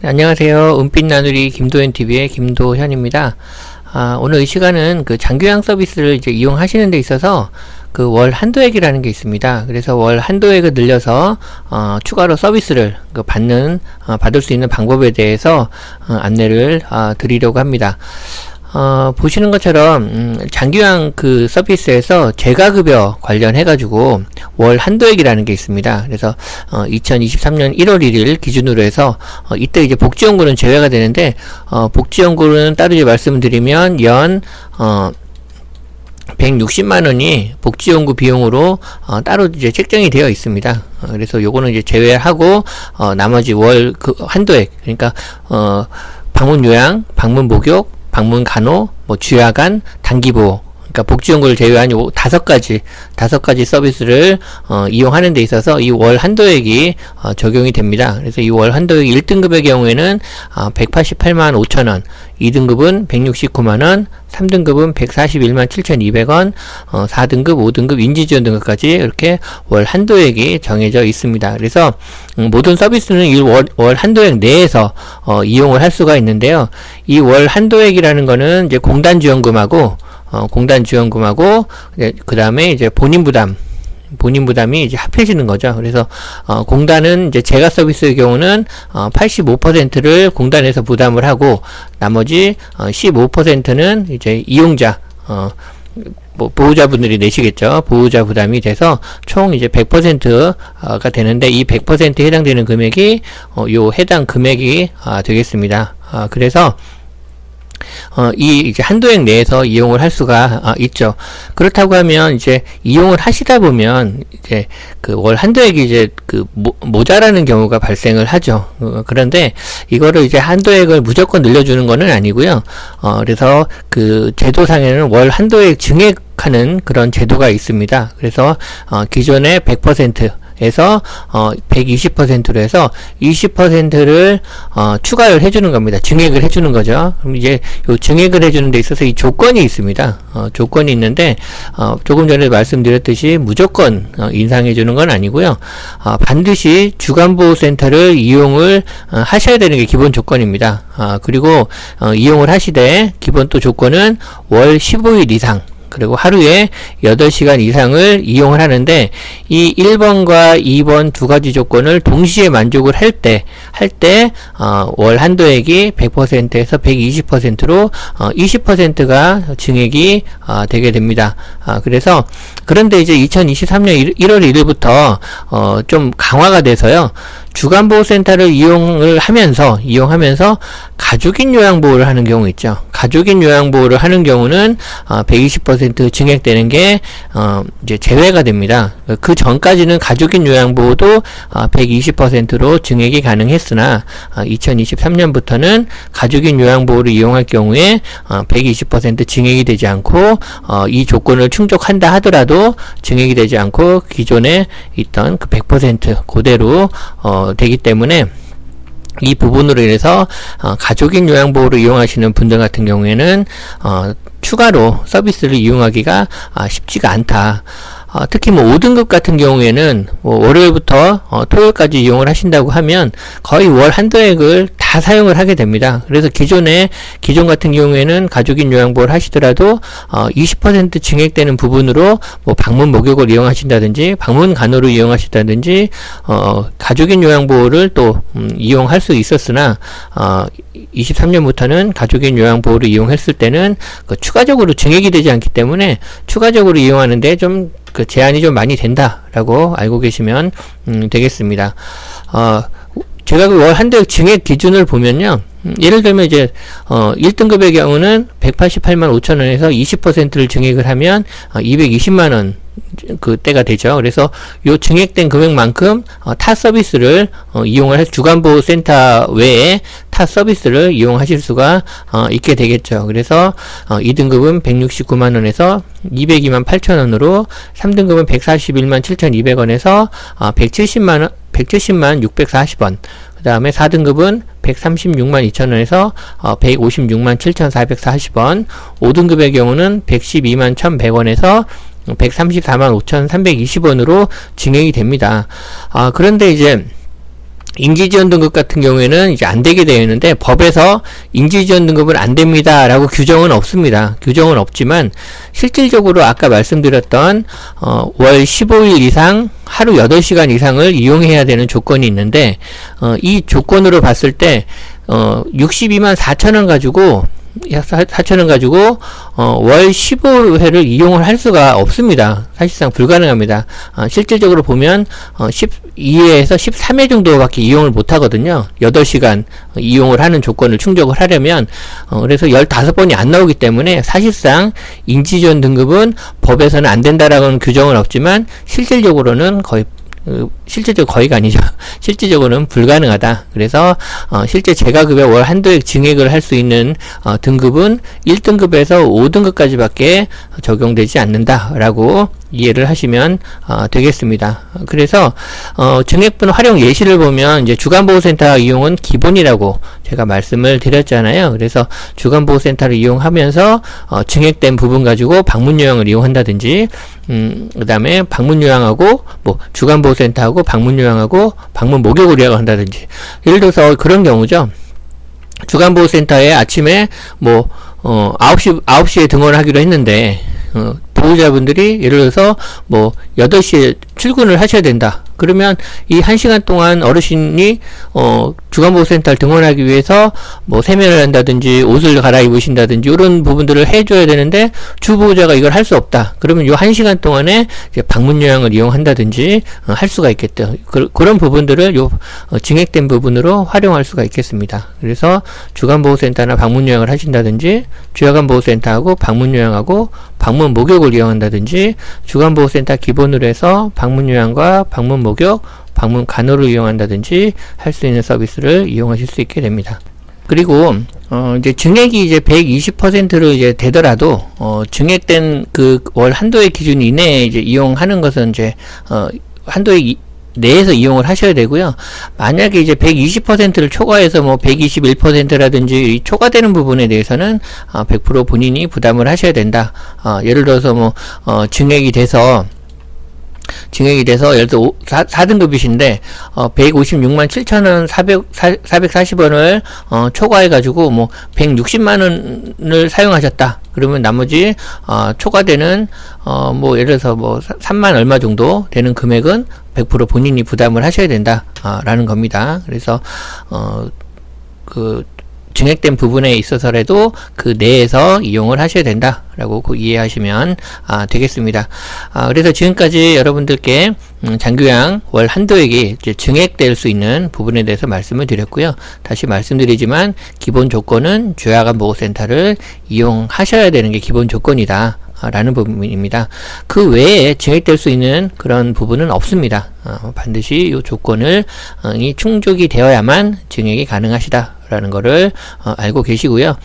네, 안녕하세요. 은빛 나누리 김도현TV의 김도현입니다. 오늘 이 시간은 그 장기요양 서비스를 이제 이용하시는 데 있어서 그 월 한도액이라는 게 있습니다. 그래서 월 한도액을 늘려서 추가로 서비스를 받을 수 있는 방법에 대해서 안내를 드리려고 합니다. 보시는 것처럼 장기요양 그 서비스에서 재가급여 관련해가지고 월 한도액이라는 게 있습니다. 그래서 2023년 1월 1일 기준으로 해서 이때 이제 복지연구는 제외가 되는데 복지연구는 따로 이제 말씀드리면 연 160만원이 복지연구 비용으로 따로 이제 책정이 되어 있습니다. 그래서 요거는 이제 제외하고 나머지 월 그 한도액, 그러니까 방문 요양, 방문 목욕, 방문 간호, 주야간, 단기보호, 그러니까 복지연구를 제외한 요 다섯 가지 서비스를 이용하는 데 있어서 이 월 한도액이 적용이 됩니다. 그래서 이 월 한도액 1등급의 경우에는 188만 5천원, 2등급은 169만원, 3등급은 141만 7,200원, 4등급, 5등급, 인지지원 등급까지 이렇게 월 한도액이 정해져 있습니다. 그래서 모든 서비스는 이 월 한도액 내에서 이용을 할 수가 있는데요. 이 월 한도액이라는 거는 이제 공단 지원금하고 그 다음에 이제 본인 부담이 이제 합해지는 거죠. 그래서 공단은 이제 재가 서비스의 경우는 85%를 공단에서 부담을 하고 나머지 15%는 이제 이용자 보호자분들이 내시겠죠. 보호자 부담이 돼서 총 이제 100%가 되는데 이 100%에 해당되는 금액이 요 해당 금액이 되겠습니다. 그래서 이 이제 한도액 내에서 이용을 할 수가 있죠. 그렇다고 하면 이제 이용을 하시다 보면 이제 그 월 한도액이 이제 그 모자라는 경우가 발생을 하죠. 그런데 이거를 이제 한도액을 무조건 늘려주는 거는 아니고요. 그래서 그 제도상에는 월 한도액 증액하는 그런 제도가 있습니다. 그래서 기존의 100%에서 120%로 해서 20%를 추가를 해주는 겁니다. 증액을 해주는 거죠. 그럼 이제 요 증액을 해주는 데 있어서 이 조건이 있습니다. 조건이 있는데 조금 전에 말씀드렸듯이 무조건 인상해주는 건 아니고요. 반드시 주간보호센터를 이용을 하셔야 되는 게 기본 조건입니다. 그리고 이용을 하시되 기본 또 조건은 월 15일 이상 그리고 하루에 8시간 이상을 이용을 하는데 이 1번과 2번 두 가지 조건을 동시에 만족을 할 때 월 한도액이 100%에서 120%로 20%가 증액이 되게 됩니다. 그래서 그런데 이제 2023년 1월 1일부터 좀 강화가 돼서요. 주간보호센터를 이용하면서 가족인 요양보호를 하는 경우 있죠. 가족인 요양보호를 하는 경우는 120% 증액되는 게 이제 제외가 됩니다. 그 전까지는 가족인 요양보호도 120%로 증액이 가능했으나 2023년부터는 가족인 요양보호를 이용할 경우에 120% 증액이 되지 않고 이 조건을 충족한다 하더라도 증액이 되지 않고 기존에 있던 그 100% 그대로 되기 때문에 이 부분으로 인해서 가족인 요양보호를 이용하시는 분들 같은 경우에는 추가로 서비스를 이용하기가 쉽지가 않다. 특히 5등급 같은 경우에는 월요일부터 토요일까지 이용을 하신다고 하면 거의 월 한도액을 다 사용을 하게 됩니다. 그래서 기존 같은 경우에는 가족인 요양보호를 하시더라도 20% 증액되는 부분으로 방문 목욕을 이용하신다든지 방문 간호를 이용하신다든지 가족인 요양보호를 또 이용할 수 있었으나 23년부터는 가족인 요양보호를 이용했을 때는 추가적으로 증액이 되지 않기 때문에 추가적으로 이용하는데 좀 그 제한이 좀 많이 된다라고 알고 계시면 되겠습니다. 제가 그 월 한도액 증액 기준을 보면요. 예를 들면 이제 1등급의 경우는 188만 5천원에서 20%를 증액을 하면 220만원 그 때가 되죠. 그래서 요 증액된 금액만큼 타 서비스를 이용을 주간보호센터 외에 타 서비스를 이용하실 수가 있게 되겠죠. 그래서 2등급은 169만원에서 202만 8천원으로 3등급은 141만 7,200원에서 170만 640원 그 다음에 4등급은 136만 2천원에서 156만 7,440원 5등급의 경우는 112만 1,100원에서 134만 5,320원으로 증액이 됩니다. 그런데 이제 인지지원 등급 같은 경우에는 이제 안 되게 되어 있는데, 법에서 인지지원 등급은 안 됩니다 라고 규정은 없습니다. 규정은 없지만 실질적으로 아까 말씀드렸던 월 15일 이상 하루 8시간 이상을 이용해야 되는 조건이 있는데, 이 조건으로 봤을 때 62만 4천원 가지고 월 15회를 이용을 할 수가 없습니다. 사실상 불가능합니다. 실질적으로 보면 12회에서 13회 정도밖에 이용을 못 하거든요. 8시간 이용을 하는 조건을 충족을 하려면. 그래서 15번이 안 나오기 때문에 사실상 인지지원 등급은 법에서는 안 된다라는 규정은 없지만 실질적으로는 거의가 아니죠. 실질적으로는 불가능하다. 그래서 실제 재가급여 월 한도액 증액을 할 수 있는 등급은 1등급에서 5등급까지밖에 적용되지 않는다라고 이해를 하시면 되겠습니다. 그래서 증액분 활용 예시를 보면 이제 주간보호센터 이용은 기본이라고 제가 말씀을 드렸잖아요. 그래서 주간보호센터를 이용하면서 증액된 부분 가지고 방문요양을 이용한다든지, 그 다음에 방문요양하고 뭐 주간보호센터하고 방문요양하고 방문 목욕을 이용한다든지, 예를 들어서 그런 경우죠. 주간보호센터에 아침에 뭐 9시에 등원을 하기로 했는데 보호자분들이 예를 들어서 뭐 8시에 출근을 하셔야 된다. 그러면 이 1시간 동안 어르신이 주간보호센터를 등원하기 위해서 뭐 세면을 한다든지 옷을 갈아입으신다든지 이런 부분들을 해줘야 되는데 주보호자가 이걸 할 수 없다. 그러면 요 1시간 동안에 이제 방문요양을 이용한다든지 할 수가 있겠죠. 그런 부분들을 요 증액된 부분으로 활용할 수가 있겠습니다. 그래서 주간보호센터나 방문요양을 하신다든지, 주야간보호센터하고 방문요양하고 방문 목욕을 이용한다든지, 주간보호센터 기본으로 해서 방문요양과 방문 목욕, 방문 간호를 이용한다든지 할 수 있는 서비스를 이용하실 수 있게 됩니다. 그리고 이제 증액이 이제 120%로 이제 되더라도 증액된 그 월 한도의 기준 이내에 이제 이용하는 것은 이제 한도의 내에서 이용을 하셔야 되고요. 만약에 이제 120%를 초과해서 뭐 121%라든지 초과되는 부분에 대해서는 100% 본인이 부담을 하셔야 된다. 예를 들어서 뭐 증액이 돼서 예를 들어 4등급이신데 156만 7천원 440원을 초과해가지고 뭐 160만원을 사용하셨다. 그러면 나머지 초과되는 뭐 예를 들어서 뭐 3만 얼마 정도 되는 금액은 100% 본인이 부담을 하셔야 된다 라는 겁니다. 그래서 그 증액된 부분에 있어서라도 그 내에서 이용을 하셔야 된다라고 이해하시면 되겠습니다. 그래서 지금까지 여러분들께 장교양 월 한도액이 이제 증액될 수 있는 부분에 대해서 말씀을 드렸고요. 다시 말씀드리지만 기본 조건은 주야간보호센터를 이용하셔야 되는 게 기본 조건이다 라는 부분입니다. 그 외에 증액될 수 있는 그런 부분은 없습니다. 반드시 이 조건을 충족이 되어야만 증액이 가능하시다 라는 거를 알고 계시고요.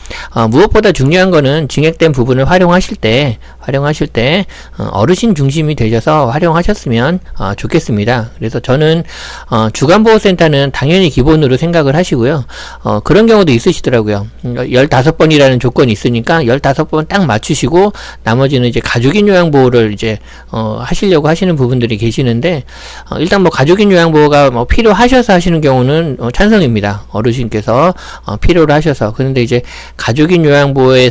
무엇보다 중요한 거는 증액된 부분을 활용하실 때 어르신 중심이 되셔서 활용하셨으면 좋겠습니다. 그래서 저는 주간보호센터는 당연히 기본으로 생각을 하시고요. 그런 경우도 있으시더라고요. 15번이라는 조건이 있으니까 15번 딱 맞추시고 나머지는 이제 가족인 요양보호를 이제 하시려고 하시는 부분들이 계시는데, 일단 뭐 가족인 요양보호가 뭐 필요하셔서 하시는 경우는 찬성입니다. 어르신께서 필요로 하셔서. 그런데 이제 가족인 요양보호에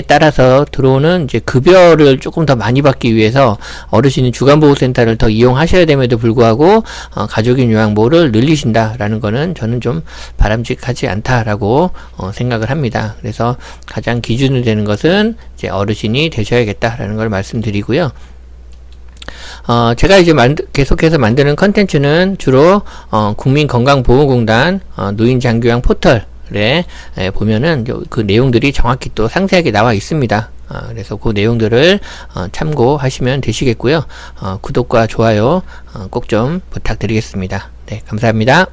따라서 들어오는 이제 급여를 조금 더 많이 받기 위해서 어르신이 주간보호센터를 더 이용하셔야 됨에도 불구하고 가족인 요양보호를 늘리신다라는 거는 저는 좀 바람직하지 않다라고 생각을 합니다. 그래서 가장 기준이 되는 것은 이제 어르신이 되셔야겠다라는 걸 말씀드리고요. 제가 이제 계속해서 만드는 컨텐츠는 주로 국민건강보험공단 노인장교양 포털에 보면은 그 내용들이 정확히 또 상세하게 나와 있습니다. 그래서 그 내용들을 참고하시면 되시겠고요. 구독과 좋아요 꼭 좀 부탁드리겠습니다. 네, 감사합니다.